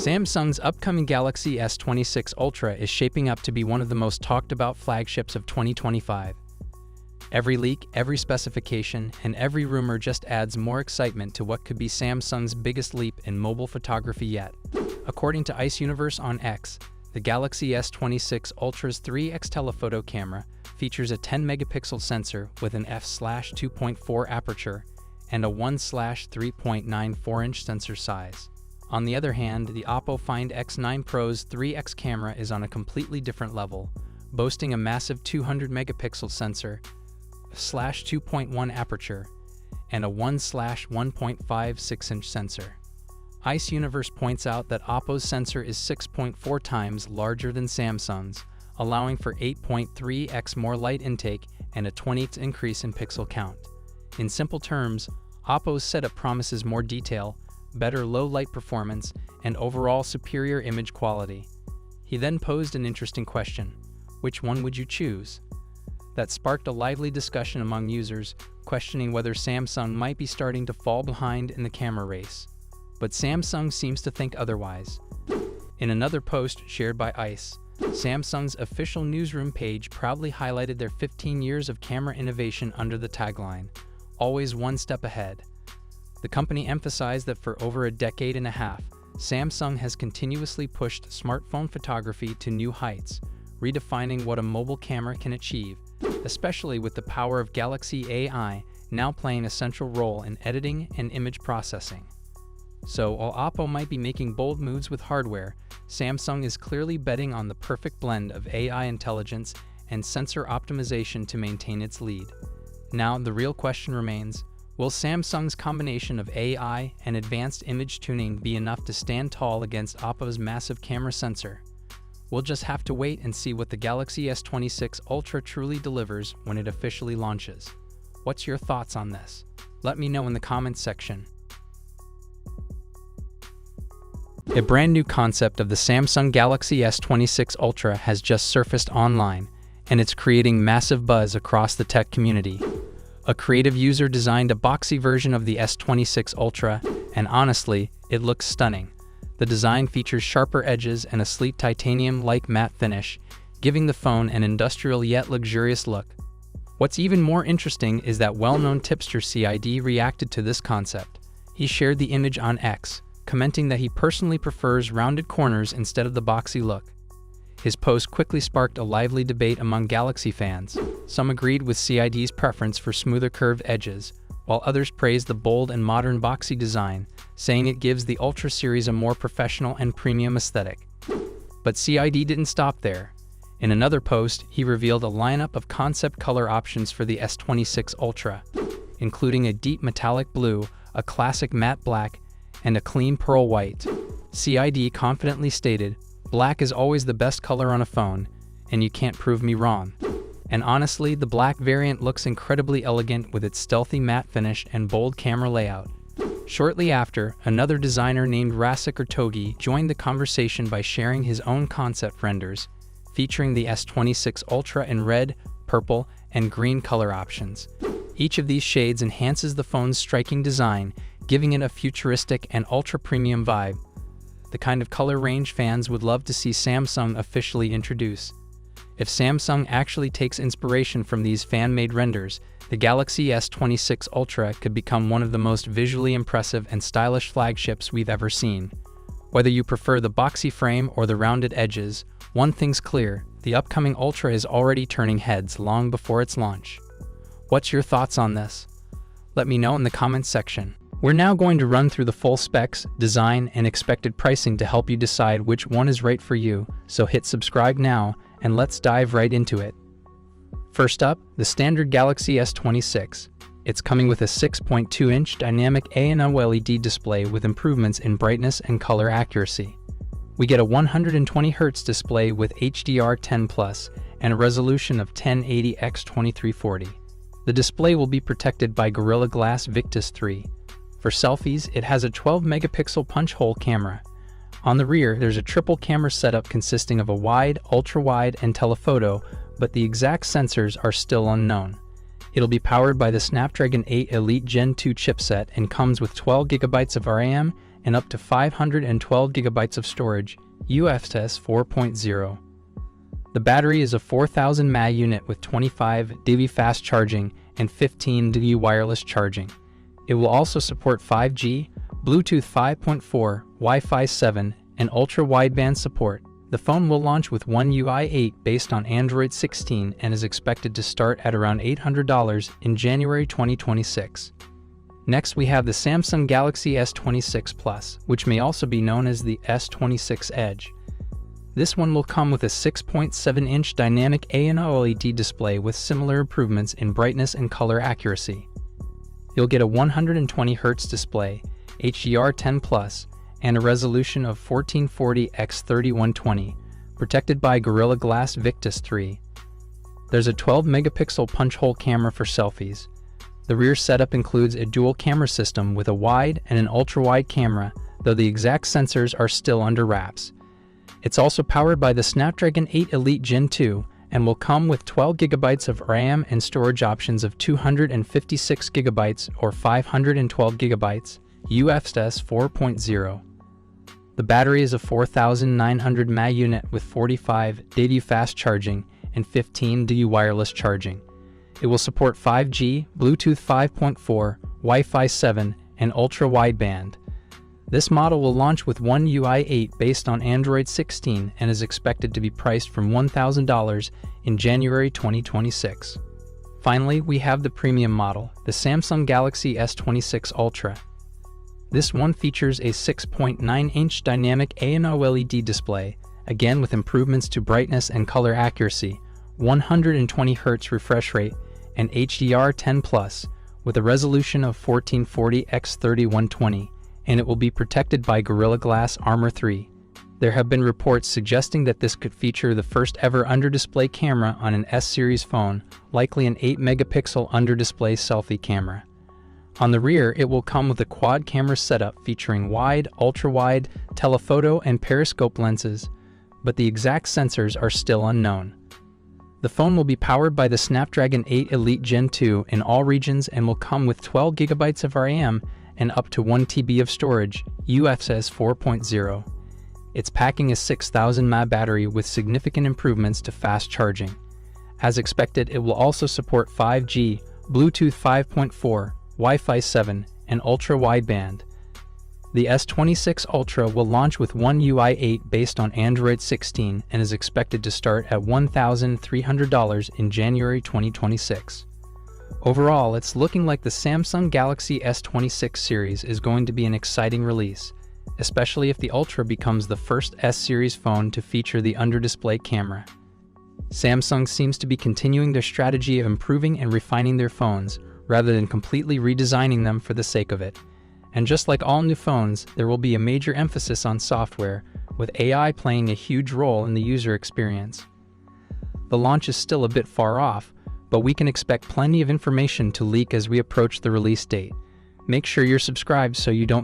Samsung's upcoming Galaxy S26 Ultra is shaping up to be one of the most talked about flagships of 2025. Every leak, every specification, and every rumor just adds more excitement to what could be Samsung's biggest leap in mobile photography yet. According to Ice Universe on X, the Galaxy S26 Ultra's 3x telephoto camera features a 10-megapixel sensor with an f/2.4 aperture and a 1/3.94-inch sensor size. On the other hand, the Oppo Find X9 Pro's 3x camera is on a completely different level, boasting a massive 200-megapixel sensor, a /2.1 aperture, and a 1/1.56-inch sensor. Ice Universe points out that Oppo's sensor is 6.4 times larger than Samsung's, allowing for 8.3x more light intake and a 20x increase in pixel count. In simple terms, Oppo's setup promises more detail, better low-light performance, and overall superior image quality. He then posed an interesting question: which one would you choose? That sparked a lively discussion among users, questioning whether Samsung might be starting to fall behind in the camera race. But Samsung seems to think otherwise. In another post shared by Ice, Samsung's official newsroom page proudly highlighted their 15 years of camera innovation under the tagline, "Always one step ahead." The company emphasized that for over a decade and a half, Samsung has continuously pushed smartphone photography to new heights, redefining what a mobile camera can achieve, especially with the power of Galaxy AI now playing a central role in editing and image processing. So, while Oppo might be making bold moves with hardware, Samsung is clearly betting on the perfect blend of AI intelligence and sensor optimization to maintain its lead. Now, the real question remains: will Samsung's combination of AI and advanced image tuning be enough to stand tall against Oppo's massive camera sensor? We'll just have to wait and see what the Galaxy S26 Ultra truly delivers when it officially launches. What's your thoughts on this? Let me know in the comments section. A brand new concept of the Samsung Galaxy S26 Ultra has just surfaced online, and it's creating massive buzz across the tech community. A creative user designed a boxy version of the S26 Ultra, and honestly, it looks stunning. The design features sharper edges and a sleek titanium-like matte finish, giving the phone an industrial yet luxurious look. What's even more interesting is that well-known tipster CID reacted to this concept. He shared the image on X, commenting that he personally prefers rounded corners instead of the boxy look. His post quickly sparked a lively debate among Galaxy fans. Some agreed with CID's preference for smoother curved edges, while others praised the bold and modern boxy design, saying it gives the Ultra series a more professional and premium aesthetic. But CID didn't stop there. In another post, he revealed a lineup of concept color options for the S26 Ultra, including a deep metallic blue, a classic matte black, and a clean pearl white. CID confidently stated, "Black is always the best color on a phone, and you can't prove me wrong." And honestly, the black variant looks incredibly elegant with its stealthy matte finish and bold camera layout. Shortly after, another designer named Rasik Togi joined the conversation by sharing his own concept renders, featuring the S26 Ultra in red, purple, and green color options. Each of these shades enhances the phone's striking design, giving it a futuristic and ultra-premium vibe, the kind of color range fans would love to see Samsung officially introduce. If Samsung actually takes inspiration from these fan-made renders, the Galaxy S26 Ultra could become one of the most visually impressive and stylish flagships we've ever seen. Whether you prefer the boxy frame or the rounded edges, one thing's clear: the upcoming Ultra is already turning heads long before its launch. What's your thoughts on this? Let me know in the comments section. We're now going to run through the full specs, design, and expected pricing to help you decide which one is right for you, so hit subscribe now, and let's dive right into it. First up, the standard Galaxy S26. It's coming with a 6.2-inch dynamic A&OLED display with improvements in brightness and color accuracy. We get a 120Hz display with HDR10+ and a resolution of 1080x2340. The display will be protected by Gorilla Glass Victus 3. For selfies, it has a 12-megapixel punch-hole camera. On the rear, there's a triple camera setup consisting of a wide, ultra-wide, and telephoto, but the exact sensors are still unknown. It'll be powered by the Snapdragon 8 Elite Gen 2 chipset and comes with 12 GB of RAM and up to 512 gigabytes of storage, UFS 4.0. The battery is a 4000 mAh unit with 25 dB fast charging and 15 dB wireless charging. It will also support 5G, Bluetooth 5.4, Wi-Fi 7, and ultra-wideband support. The phone will launch with One UI 8 based on Android 16 and is expected to start at around $800 in January 2026. Next, we have the Samsung Galaxy S26 Plus, which may also be known as the S26 Edge. This one will come with a 6.7-inch dynamic OLED display with similar improvements in brightness and color accuracy. You'll get a 120Hz display, HDR10+, and a resolution of 1440x3120, protected by Gorilla Glass Victus 3. There's a 12-megapixel punch-hole camera for selfies. The rear setup includes a dual camera system with a wide and an ultra-wide camera, though the exact sensors are still under wraps. It's also powered by the Snapdragon 8 Elite Gen 2 and will come with 12 GB of RAM and storage options of 256 GB or 512 GB, UFS 4.0. The battery is a 4900 mAh unit with 45 dB fast charging and 15 dB wireless charging. It will support 5G, Bluetooth 5.4, Wi-Fi 7, and ultra-wideband. This model will launch with One UI 8 based on Android 16 and is expected to be priced from $1,000 in January 2026. Finally, we have the premium model, the Samsung Galaxy S26 Ultra. This one features a 6.9-inch dynamic OLED display, again with improvements to brightness and color accuracy, 120Hz refresh rate, and HDR10+, with a resolution of 1440x3120, and it will be protected by Gorilla Glass Armor 3. There have been reports suggesting that this could feature the first ever under-display camera on an S-series phone, likely an 8-megapixel under-display selfie camera. On the rear, it will come with a quad camera setup featuring wide, ultra-wide, telephoto, and periscope lenses, but the exact sensors are still unknown. The phone will be powered by the Snapdragon 8 Elite Gen 2 in all regions and will come with 12 GB of RAM and up to 1 TB of storage, UFS 4.0. It's packing a 6000 mAh battery with significant improvements to fast charging. As expected, it will also support 5G, Bluetooth 5.4, Wi-Fi 7, and ultra-wideband. The S26 Ultra will launch with One UI 8 based on Android 16 and is expected to start at $1,300 in January 2026. Overall, it's looking like the Samsung Galaxy S26 series is going to be an exciting release, especially if the Ultra becomes the first S-series phone to feature the under-display camera. Samsung seems to be continuing their strategy of improving and refining their phones, rather than completely redesigning them for the sake of it. And just like all new phones, there will be a major emphasis on software, with AI playing a huge role in the user experience. The launch is still a bit far off, but we can expect plenty of information to leak as we approach the release date. Make sure you're subscribed so you don't